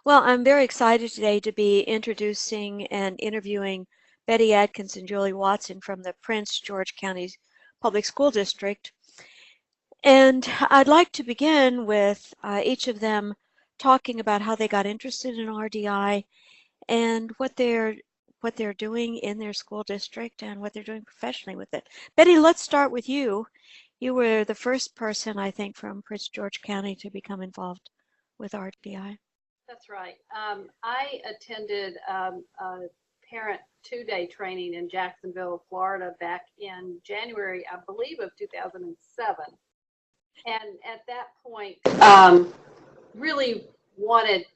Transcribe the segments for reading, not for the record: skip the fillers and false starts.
Well, I'm very excited today to be introducing and interviewing Betty Adkins and Julie Watson from the Prince George County Public School District. And I'd like to begin with each of them talking about how they got interested in RDI and what they're doing in their school district and what they're doing professionally with it. Betty, let's start with you. You were the first person, I think, from Prince George County to become involved with RDI. That's right. I attended a parent two-day training in Jacksonville, Florida back in January, I believe, of 2007. And at that point, really wanted,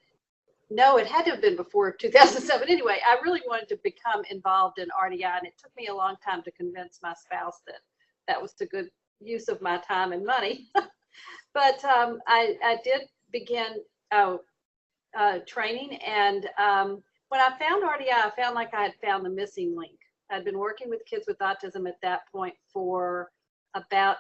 no, it had to have been before 2007. Anyway, I really wanted to become involved in RDI, and it took me a long time to convince my spouse that that was a good use of my time and money. But I did begin training, and when I found RDI, I found like I had found the missing link. I'd been working with kids with autism at that point for about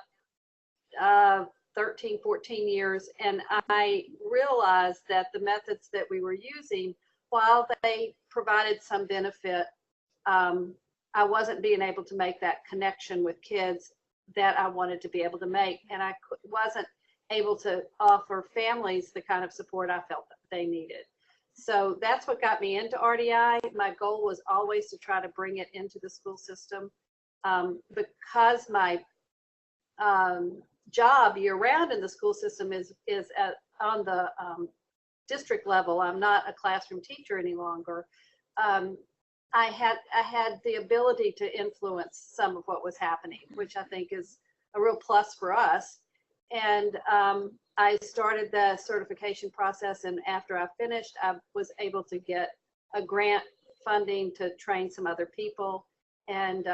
13, 14 years, and I realized that the methods that we were using, while they provided some benefit, I wasn't being able to make that connection with kids that I wanted to be able to make, and I wasn't able to offer families the kind of support I felt that they needed. So that's what got me into RDI. My goal was always to try to bring it into the school system, because my job year-round in the school system is on the district level. I'm not a classroom teacher any longer. I had the ability to influence some of what was happening, which I think is a real plus for us. And I started the certification process, and after I finished, I was able to get a grant funding to train some other people. And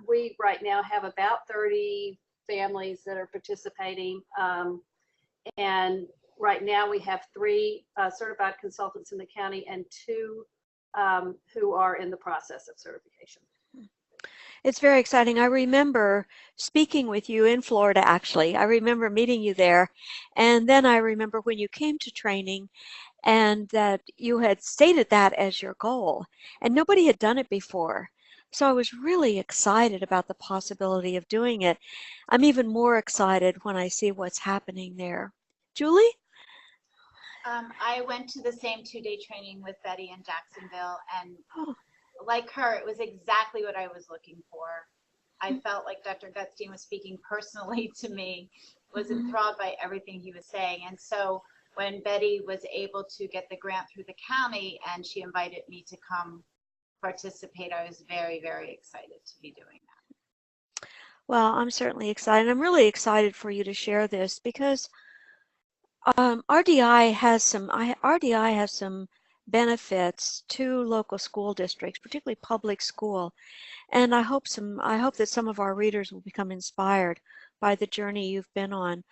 we right now have about 30 families that are participating. And right now we have 3 certified consultants in the county and 2 who are in the process of certification. It's very exciting. I remember speaking with you in Florida, actually. I remember meeting you there. And then I remember when you came to training and that you had stated that as your goal, and nobody had done it before. So I was really excited about the possibility of doing it. I'm even more excited when I see what's happening there. Julie? I went to the same 2-day training with Betty in Jacksonville, and Oh, like her, it was exactly what I was looking for. I felt like Dr. Gutstein was speaking personally to me, was enthralled by everything he was saying. And so when Betty was able to get the grant through the county and she invited me to come participate, I was very, very excited to be doing that. well, I'm certainly excited. I'm really excited for you to share this because RDI has some benefits to local school districts, particularly public school, and I hope that some of our readers will become inspired by the journey you've been on.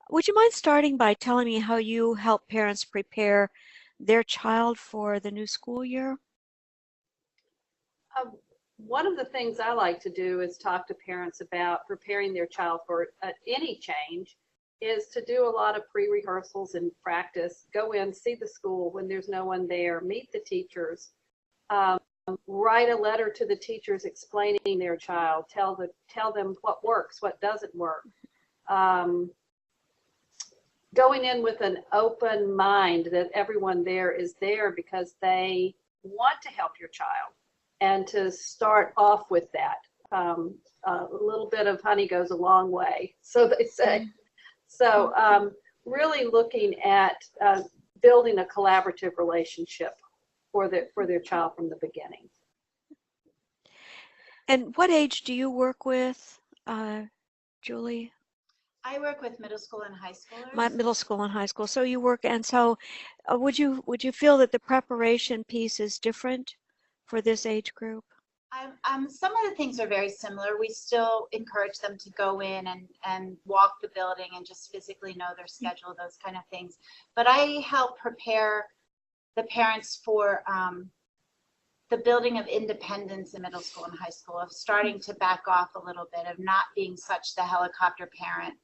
Would you mind starting by telling me how you help parents prepare their child for the new school year? One of the things I like to do is talk to parents about preparing their child for any change, is to do a lot of pre-rehearsals and practice, go in, see the school when there's no one there, meet the teachers, write a letter to the teachers explaining their child, tell them what works, what doesn't work. Going in with an open mind that everyone there is there because they want to help your child, and to start off with that. A little bit of honey goes a long way, so they say. So really looking at building a collaborative relationship for their child from the beginning. And what age do you work with, Julie? I work with middle school and high schoolers. Middle school and high school. So you work, and so would you feel that the preparation piece is different for this age group? Some of the things are very similar. We still encourage them to go in and walk the building and just physically know their schedule, those kind of things. But I help prepare the parents for the building of independence in middle school and high school, of starting to back off a little bit, of not being such the helicopter parent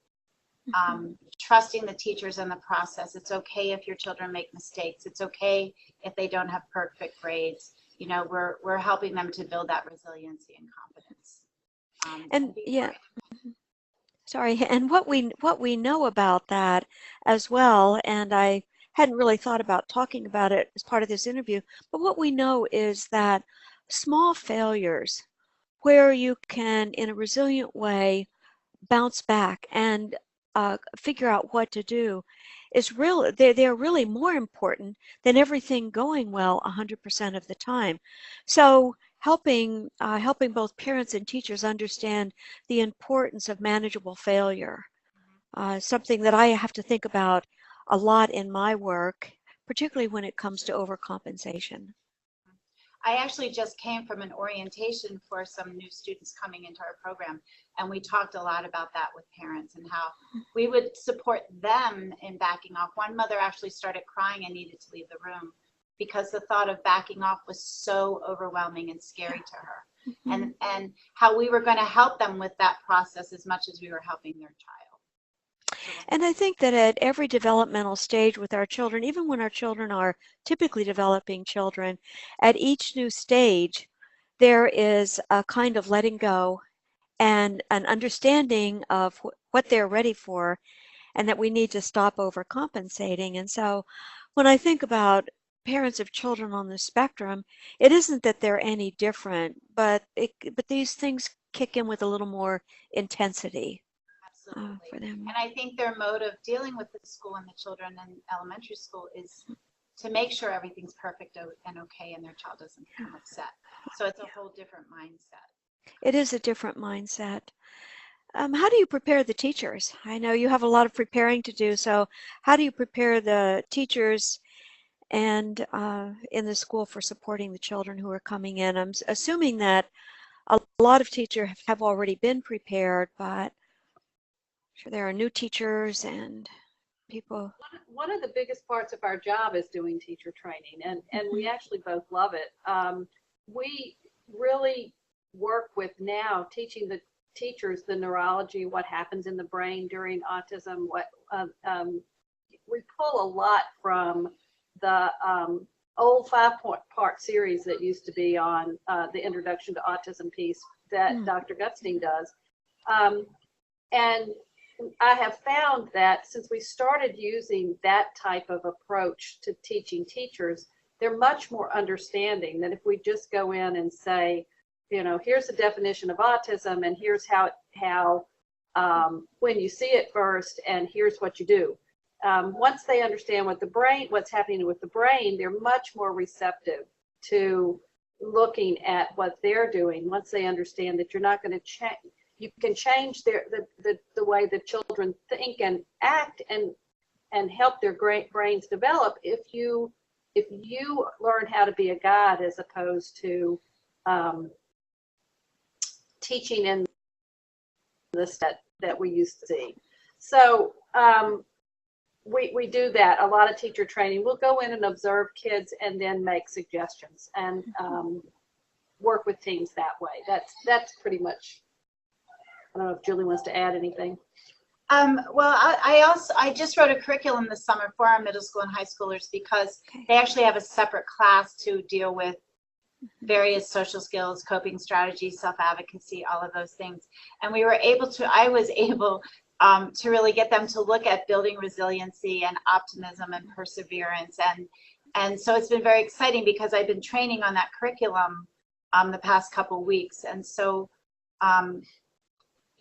trusting the teachers and the process. It's okay if your children make mistakes. It's okay if they don't have perfect grades. You know, we're helping them to build that resiliency and confidence. And yeah, sorry, and what we know about that as well, and I hadn't really thought about talking about it as part of this interview, but what we know is that small failures where you can, in a resilient way, bounce back and figure out what to do is really they're really more important than everything going well 100% of the time. So helping both parents and teachers understand the importance of manageable failure, something that I have to think about a lot in my work, particularly when it comes to overcompensation. I actually just came from an orientation for some new students coming into our program, and we talked a lot about that with parents and how we would support them in backing off. One mother actually started crying and needed to leave the room because the thought of backing off was so overwhelming and scary to her. And how we were going to help them with that process as much as we were helping their child. And I think that at every developmental stage with our children, even when our children are typically developing children, at each new stage, there is a kind of letting go and an understanding of what they're ready for, and that we need to stop overcompensating. And so when I think about parents of children on the spectrum, it isn't that they're any different, but these things kick in with a little more intensity. Absolutely. For them. And I think their mode of dealing with the school and the children in elementary school is to make sure everything's perfect and okay and their child doesn't become upset. So it's a whole different mindset. It is a different mindset. How do you prepare the teachers? I know you have a lot of preparing to do, so how do you prepare the teachers and in the school for supporting the children who are coming in? I'm assuming that a lot of teachers have already been prepared, but sure there are new teachers and people. One of the biggest parts of our job is doing teacher training, and we actually both love it. We really work with now teaching the teachers the neurology, what happens in the brain during autism. We pull a lot from the old 5-part series that used to be on the Introduction to Autism piece that Dr. Gutstein does. And I have found that since we started using that type of approach to teaching teachers, they're much more understanding than if we just go in and say, you know, here's the definition of autism and here's how when you see it first and here's what you do. Once they understand what's happening with the brain, they're much more receptive to looking at what they're doing. Once they understand that you're not going to change, you can change the way the children think and act and help their brains develop if you learn how to be a guide as opposed to teaching in the set that we used to see. So we do that, a lot of teacher training. We'll go in and observe kids and then make suggestions and work with teams that way. That's pretty much. I don't know if Julie wants to add anything. Well, I just wrote a curriculum this summer for our middle school and high schoolers because they actually have a separate class to deal with various social skills, coping strategies, self-advocacy, all of those things. And I was able to really get them to look at building resiliency and optimism and perseverance. And so it's been very exciting because I've been training on that curriculum the past couple weeks. And so,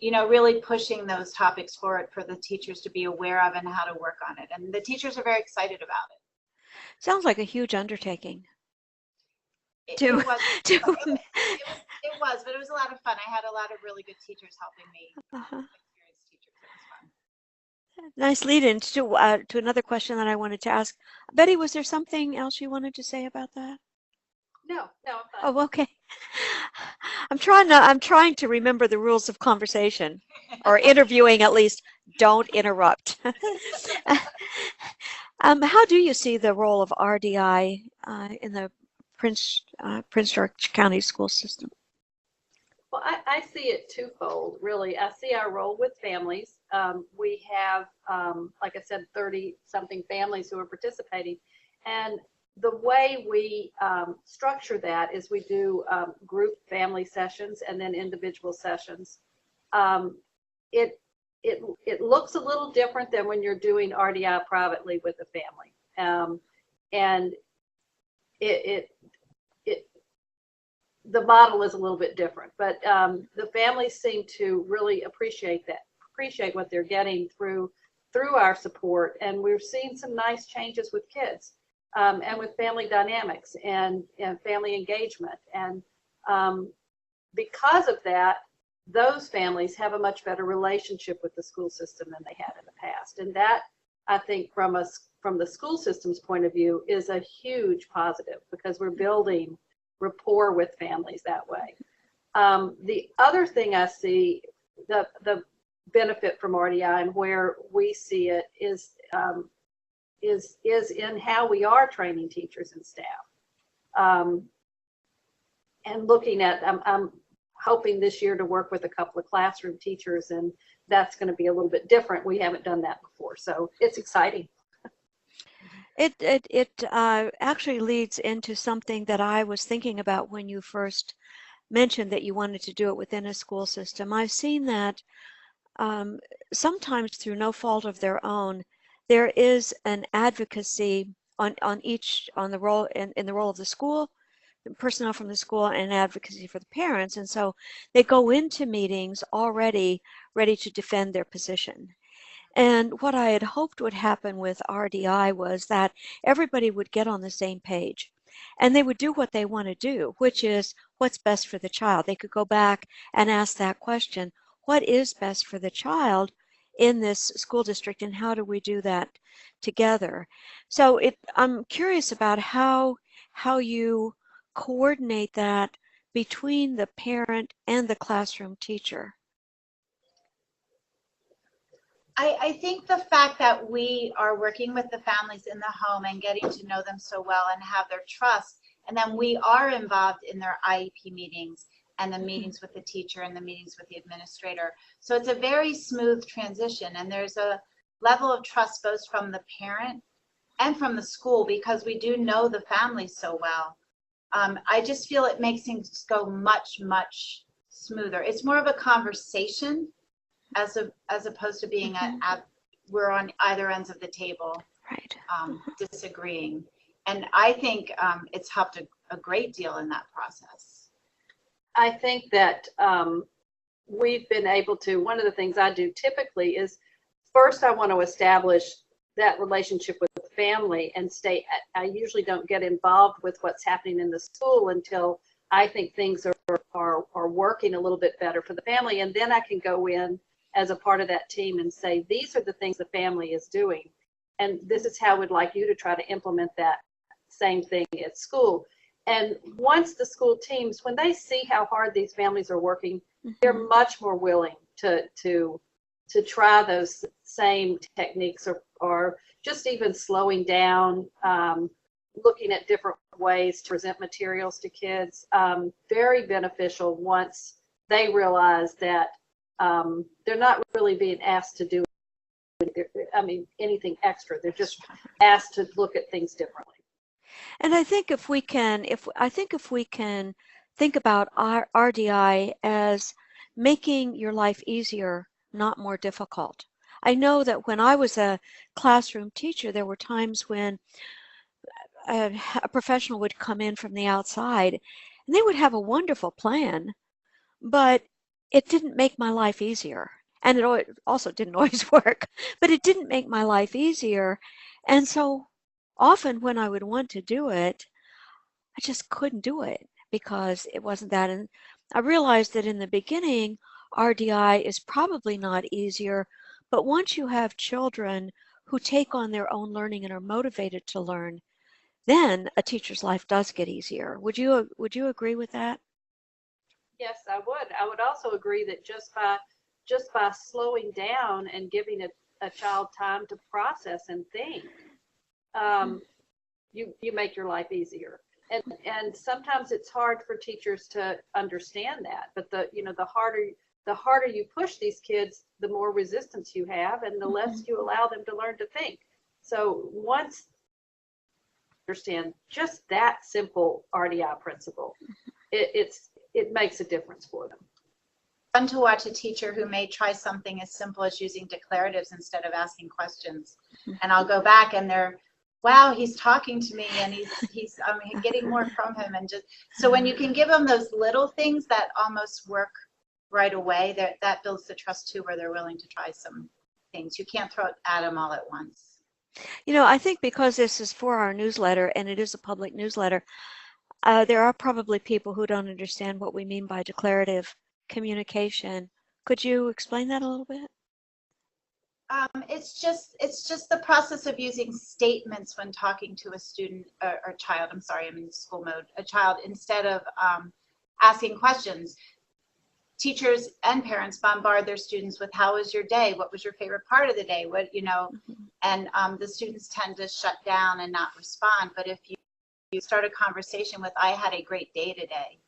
you know, really pushing those topics forward for the teachers to be aware of and how to work on it. And the teachers are very excited about it. Sounds like a huge undertaking. It was, but it was a lot of fun. I had a lot of really good teachers helping me, experienced teachers. It was fun. Nice lead in to another question that I wanted to ask. Betty, was there something else you wanted to say about that? No, I'm fine. Oh, okay. I'm trying to remember the rules of conversation or interviewing at least. Don't interrupt. How do you see the role of RDI in the Prince George County school system? Well, I see it twofold, really. I see our role with families. We have, like I said, 30-something families who are participating. And the way we structure that is we do group family sessions and then individual sessions. It, it looks a little different than when you're doing RDI privately with a family. And it the model is a little bit different, but the families seem to really appreciate what they're getting through our support, and we're seeing some nice changes with kids and with family dynamics and family engagement, and because of that, those families have a much better relationship with the school system than they had in the past, and that, I think, from the school system's point of view, is a huge positive, because we're building rapport with families that way. The other thing I see, the benefit from RDI and where we see it is in how we are training teachers and staff. And looking at, I'm hoping this year to work with a couple of classroom teachers, and that's going to be a little bit different. We haven't done that before, so it's exciting. It actually leads into something that I was thinking about when you first mentioned that you wanted to do it within a school system. I've seen that sometimes through no fault of their own, there is an advocacy on the role in the role of the school, the personnel from the school, and advocacy for the parents. And so they go into meetings already ready to defend their position. And what I had hoped would happen with RDI was that everybody would get on the same page and they would do what they want to do, which is what's best for the child. They could go back and ask that question, what is best for the child in this school district, and how do we do that together? So I'm curious about how you coordinate that between the parent and the classroom teacher. I think the fact that we are working with the families in the home and getting to know them so well and have their trust, and then we are involved in their IEP meetings and the meetings with the teacher and the meetings with the administrator. So it's a very smooth transition, and there's a level of trust both from the parent and from the school, because we do know the families so well. I just feel it makes things go much, much smoother. It's more of a conversation as opposed to being we're on either ends of the table, right? Disagreeing. And I think it's helped a great deal in that process. I think that we've been able to, one of the things I do typically is, first I want to establish that relationship with the family and I usually don't get involved with what's happening in the school until I think things are working a little bit better for the family, and then I can go in as a part of that team and say, these are the things the family is doing, and this is how we'd like you to try to implement that same thing at school. And once the school teams, when they see how hard these families are working, they're much more willing to try those same techniques, or just even slowing down, looking at different ways to present materials to kids. Very beneficial once they realize that they're not really being asked to do anything extra. They're just asked to look at things differently. And I think if we can think about our RDI as making your life easier, not more difficult. I know that when I was a classroom teacher, there were times when a professional would come in from the outside and they would have a wonderful plan, but it didn't make my life easier. And it also didn't always work, but it didn't make my life easier. And so often when I would want to do it, I just couldn't do it because it wasn't that. And I realized that in the beginning, RDI is probably not easier, but once you have children who take on their own learning and are motivated to learn, then a teacher's life does get easier. Would you agree with that? Yes, I would. I would also agree that just by slowing down and giving a child time to process and think, you make your life easier. And sometimes it's hard for teachers to understand that, but the harder you push these kids, the more resistance you have, and the less you allow them to learn to think. So once understand just that simple RDI principle, it makes a difference for them. Fun to watch a teacher who may try something as simple as using declaratives instead of asking questions. And I'll go back and they're, wow, he's talking to me and he's getting more from him. And just so when you can give them those little things that almost work right away, that builds the trust too, where they're willing to try some things. You can't throw it at them all at once. You know, I think because this is for our newsletter and it is a public newsletter, there are probably people who don't understand what we mean by declarative communication. Could you explain that a little bit? It's just the process of using statements when talking to a student or child. I'm sorry, I'm in school mode. A child, instead of asking questions. Teachers and parents bombard their students with, how was your day? What was your favorite part of the day? What, and the students tend to shut down and not respond. But if you start a conversation with, I had a great day today,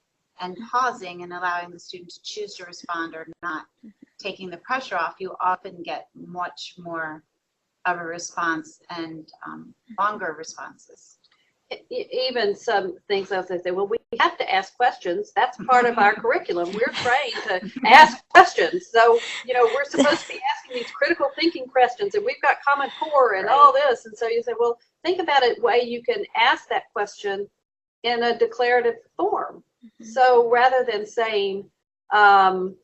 and pausing and allowing the student to choose to respond or not, taking the pressure off, you often get much more of a response and longer responses. Even some things I say, well, we have to ask questions. That's part of our curriculum. We're trained to ask questions. So, we're supposed to be asking these critical thinking questions, and we've got Common Core and all this. And so you say, well, think about a way you can ask that question in a declarative form. So rather than saying, what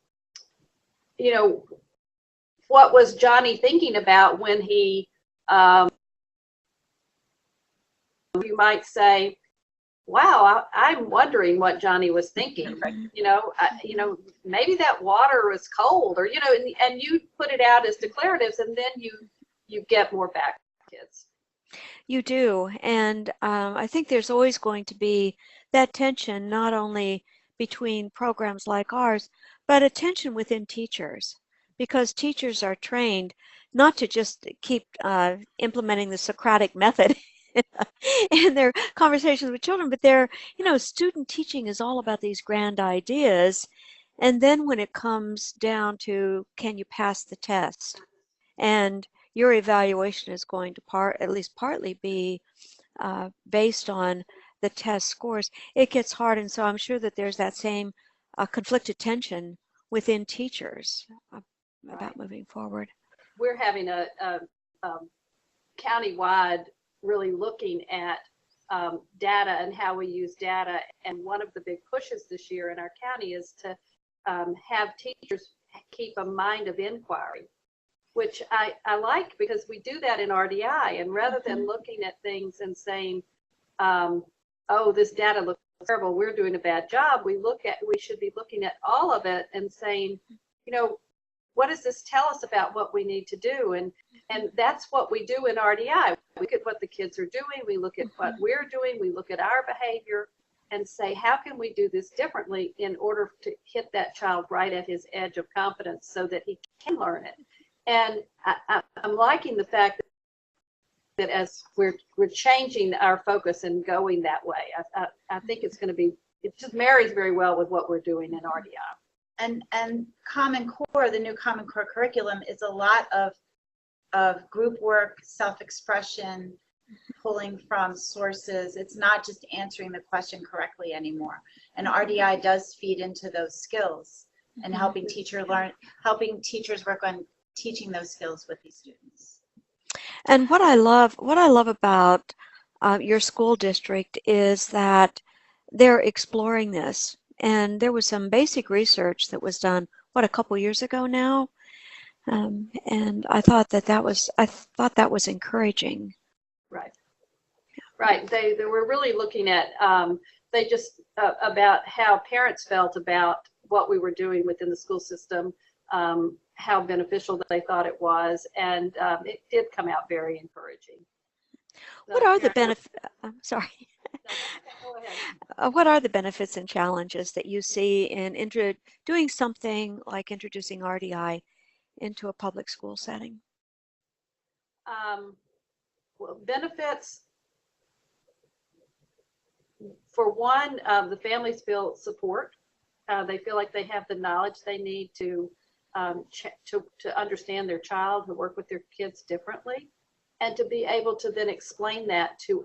was Johnny thinking about when he, you might say, wow, I'm wondering what Johnny was thinking. Maybe that water was cold, or and you put it out as declaratives, and then you get more back from kids. You do, and I think there's always going to be that tension, not only between programs like ours, but a tension within teachers, because teachers are trained not to just keep implementing the Socratic method in their conversations with children, but student teaching is all about these grand ideas. And then when it comes down to, can you pass the test? And your evaluation is going to at least partly be based on the test scores. It gets hard, and so I'm sure that there's that same conflicted tension within teachers about moving forward. We're having a countywide really looking at data and how we use data, and one of the big pushes this year in our county is to have teachers keep a mind of inquiry, which I like, because we do that in RDI, and rather than looking at things and saying, oh, this data looks terrible, we're doing a bad job, we should be looking at all of it and saying, what does this tell us about what we need to do? And that's what we do in RDI. We look at what the kids are doing, we look at what we're doing, we look at our behavior and say, how can we do this differently in order to hit that child right at his edge of competence so that he can learn it? And I'm liking the fact that as we're changing our focus and going that way, I think it's going to be, it just marries very well with what we're doing in RDI. And Common Core, the new Common Core curriculum, is a lot of group work, self-expression, pulling from sources. It's not just answering the question correctly anymore. And RDI does feed into those skills and helping teachers work on teaching those skills with these students. And what I love about your school district is that they're exploring this. And there was some basic research that was done, a couple years ago now, and I thought that was encouraging. Right. Right. They were really looking at about how parents felt about what we were doing within the school system, how beneficial they thought it was, and it did come out very encouraging. What are the benefits? I'm sorry. No, go ahead. What are the benefits and challenges that you see in doing something like introducing RDI into a public school setting? Well, benefits. for one, the families feel support. They feel like they have the knowledge they need to understand their child, to work with their kids differently, and to be able to then explain that to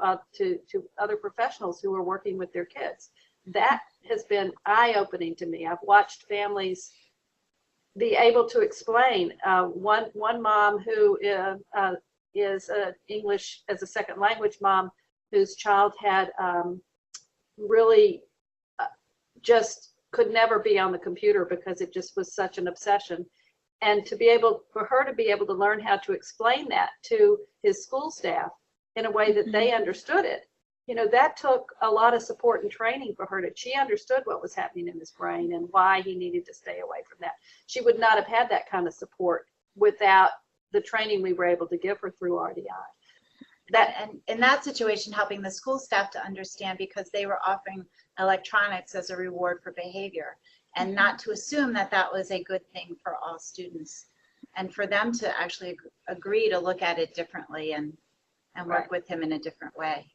other professionals who are working with their kids. That has been eye-opening to me. I've watched families be able to explain. One mom who is English as a second language mom, whose child had really just could never be on the computer because it just was such an obsession. And for her to be able to learn how to explain that to his school staff in a way that they understood it, that took a lot of support and training for her, that she understood what was happening in his brain and why he needed to stay away from that. She would not have had that kind of support without the training we were able to give her through RDI. And in that situation, helping the school staff to understand, because they were offering electronics as a reward for behavior, and not to assume that that was a good thing for all students, and for them to actually agree to look at it differently and work with him in a different way.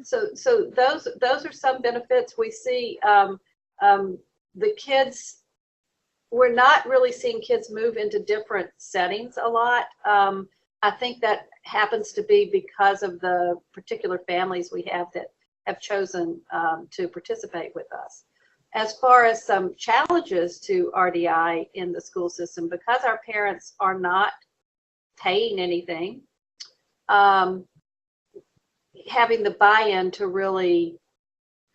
So those are some benefits we see. The kids, we're not really seeing kids move into different settings a lot. I think that happens to be because of the particular families we have that have chosen to participate with us. As far as some challenges to RDI in the school system, because our parents are not paying anything, having the buy-in to really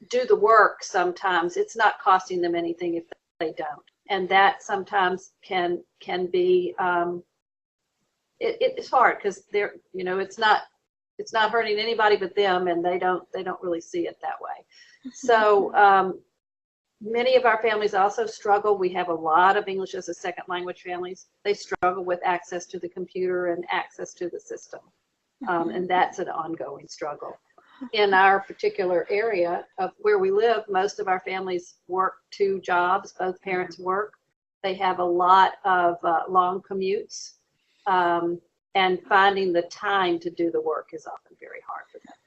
do the work, sometimes it's not costing them anything if they don't. And that sometimes can be, it's hard because they're, it's not hurting anybody but them, and they don't really see it that way. So many of our families also struggle. We have a lot of English as a second language families. They struggle with access to the computer and access to the system. And that's an ongoing struggle. In our particular area of where we live, most of our families work 2 jobs. Both parents work. They have a lot of long commutes, and finding the time to do the work is often very hard for them.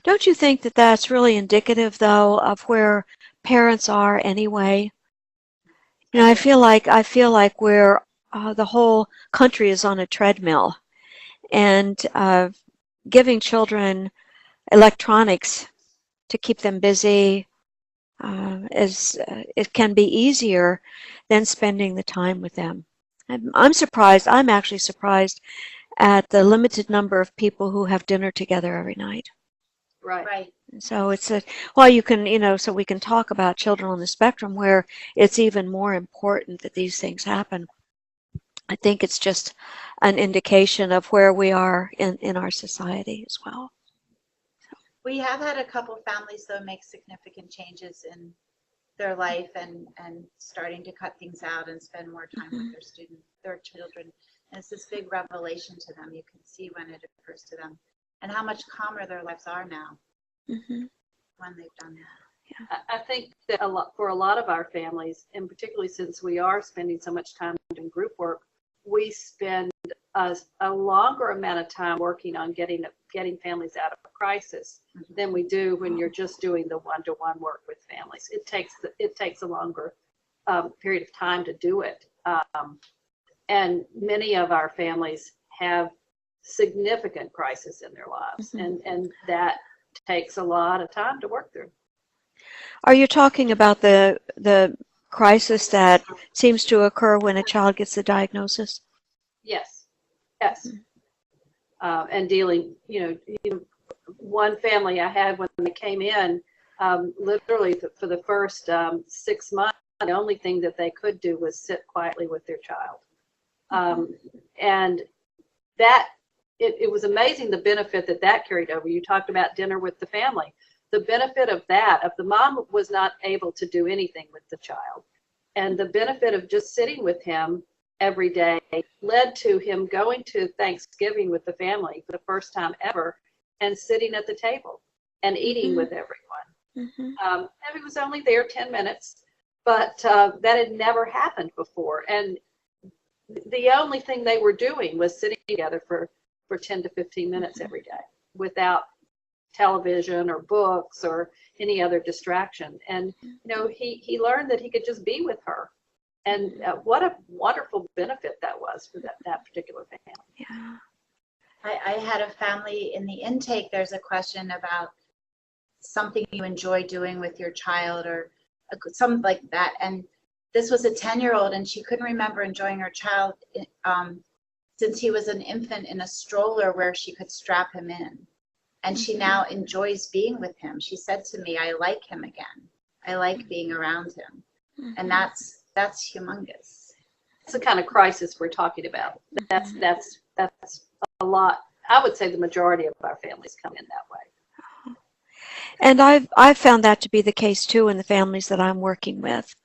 Don't you think that that's really indicative, though, of where parents are anyway? I feel like we're the whole country is on a treadmill, and giving children electronics to keep them busy it can be easier than spending the time with them. I'm surprised. I'm actually surprised at the limited number of people who have dinner together every night. Right. So it's you can, so we can talk about children on the spectrum where it's even more important that these things happen. I think it's just an indication of where we are in our society as well. We have had a couple families, though, make significant changes in their life and starting to cut things out and spend more time with their children. And it's this big revelation to them. You can see when it occurs to them and how much calmer their lives are now when they've done that. Yeah. I think that for a lot of our families, and particularly since we are spending so much time doing group work, we spend a longer amount of time working on getting families out of a crisis than we do when you're just doing the one-to-one work with families. It takes a longer period of time to do it, and many of our families have significant crisis in their lives, and that takes a lot of time to work through. Are you talking about the crisis that seems to occur when a child gets the diagnosis? Yes. And dealing, one family I had when they came in, literally for the first 6 months, the only thing that they could do was sit quietly with their child. And that, it was amazing the benefit that carried over. You talked about dinner with the family. The benefit of that, of the mom was not able to do anything with the child. And the benefit of just sitting with him every day led to him going to Thanksgiving with the family for the first time ever and sitting at the table and eating with everyone. And he was only there 10 minutes, but that had never happened before. And the only thing they were doing was sitting together for 10 to 15 minutes every day without television or books or any other distraction. And, you know, he learned that he could just be with her. And what a wonderful benefit that was for that particular family. Yeah. I had a family in the intake. There's a question about something you enjoy doing with your child or something like that. And this was a 10-year-old, and she couldn't remember enjoying her child since he was an infant in a stroller where she could strap him in. And she now enjoys being with him. She said to me, I like him again. I like being around him. And that's humongous. It's the kind of crisis we're talking about. That's a lot. I would say the majority of our families come in that way. And I've found that to be the case too in the families that I'm working with,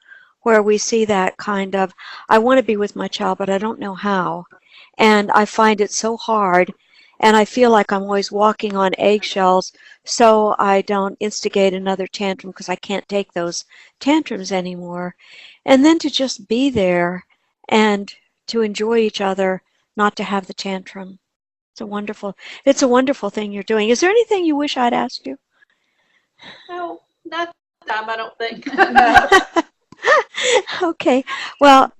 where we see that kind of, I want to be with my child, but I don't know how. And I find it so hard, and I feel like I'm always walking on eggshells, so I don't instigate another tantrum because I can't take those tantrums anymore. And then to just be there and to enjoy each other, not to have the tantrum. It's a wonderful thing you're doing. Is there anything you wish I'd asked you? No, not time, I don't think. Okay. Well,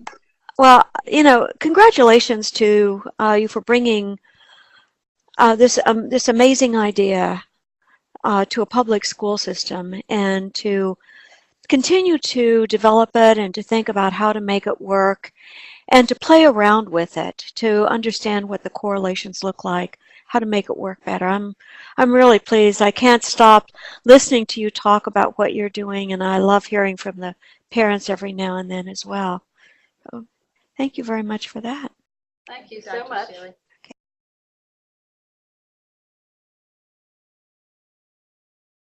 you know, congratulations to you for bringing this amazing idea to a public school system, and to continue to develop it and to think about how to make it work and to play around with it, to understand what the correlations look like, how to make it work better. I'm really pleased. I can't stop listening to you talk about what you're doing, and I love hearing from the parents every now and then as well. So thank you very much for that. Thank you so much. Shelley.